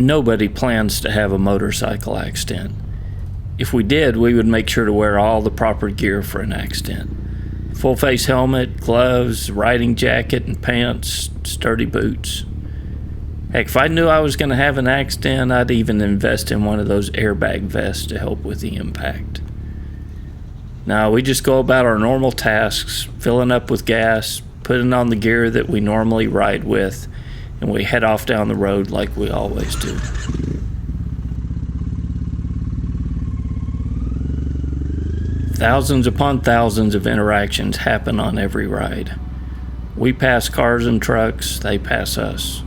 Nobody plans to have a motorcycle accident. If we did, we would make sure to wear all the proper gear for an accident. Full face helmet, gloves, riding jacket and pants, sturdy boots. Heck, if I knew I was going to have an accident, I'd even invest in one of those airbag vests to help with the impact. Now, we just go about our normal tasks, filling up with gas, putting on the gear that we normally ride with, and we head off down the road like we always do. Thousands upon thousands of interactions happen on every ride. We pass cars and trucks, they pass us.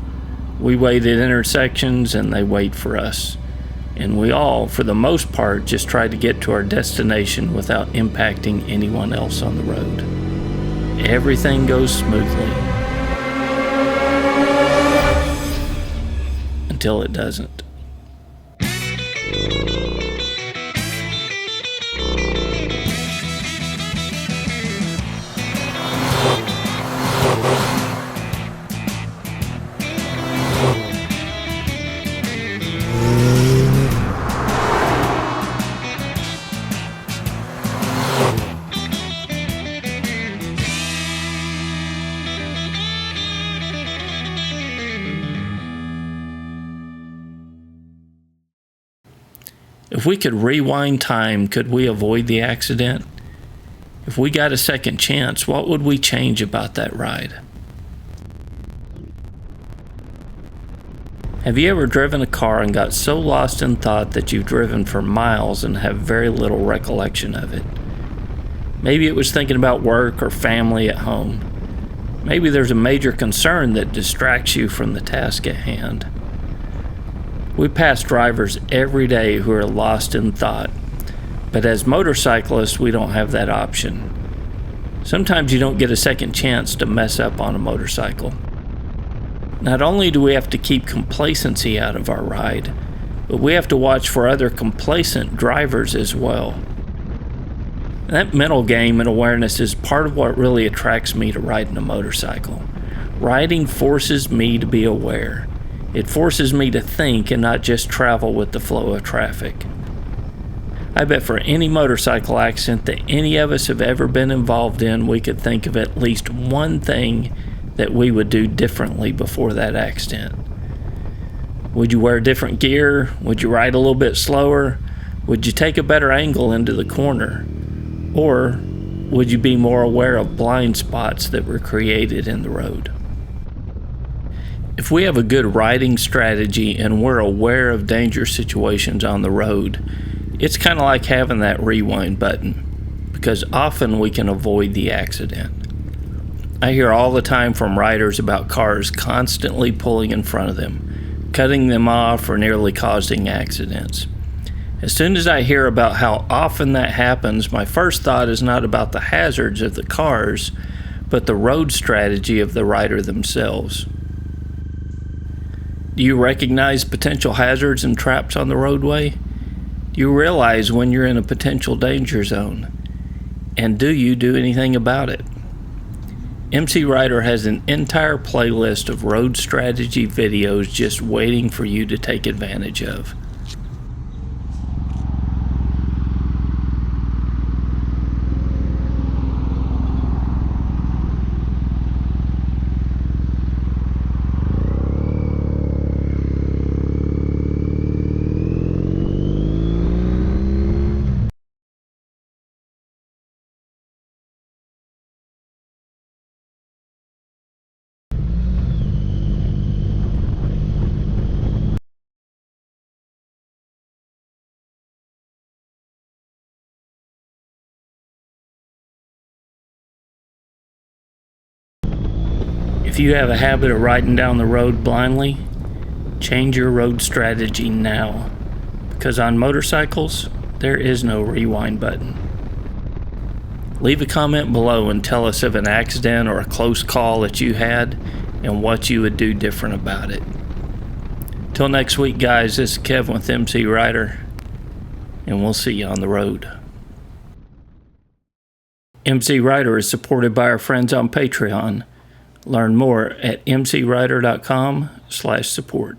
We wait at intersections and they wait for us. And we all, for the most part, just try to get to our destination without impacting anyone else on the road. Everything goes smoothly. Until it doesn't. If we could rewind time, could we avoid the accident? If we got a second chance, what would we change about that ride? Have you ever driven a car and got so lost in thought that you've driven for miles and have very little recollection of it? Maybe it was thinking about work or family at home. Maybe there's a major concern that distracts you from the task at hand. We pass drivers every day who are lost in thought, but as motorcyclists, we don't have that option. Sometimes you don't get a second chance to mess up on a motorcycle. Not only do we have to keep complacency out of our ride, but we have to watch for other complacent drivers as well. That mental game and awareness is part of what really attracts me to riding a motorcycle. Riding forces me to be aware. It forces me to think and not just travel with the flow of traffic. I bet for any motorcycle accident that any of us have ever been involved in, we could think of at least one thing that we would do differently before that accident. Would you wear different gear? Would you ride a little bit slower? Would you take a better angle into the corner? Or would you be more aware of blind spots that were created in the road? If we have a good riding strategy and we're aware of danger situations on the road, it's kind of like having that rewind button, because often we can avoid the accident. I hear all the time from riders about cars constantly pulling in front of them, cutting them off or nearly causing accidents. As soon as I hear about how often that happens, my first thought is not about the hazards of the cars, but the road strategy of the rider themselves. Do you recognize potential hazards and traps on the roadway? Do you realize when you're in a potential danger zone? And do you do anything about it? MCrider has an entire playlist of road strategy videos just waiting for you to take advantage of. If you have a habit of riding down the road blindly, change your road strategy now, because on motorcycles, there is no rewind button. Leave a comment below and tell us of an accident or a close call that you had and what you would do different about it. Till next week, guys, this is Kevin with MCrider, and we'll see you on the road. MCrider is supported by our friends on Patreon. Learn more at mcrider.com/support.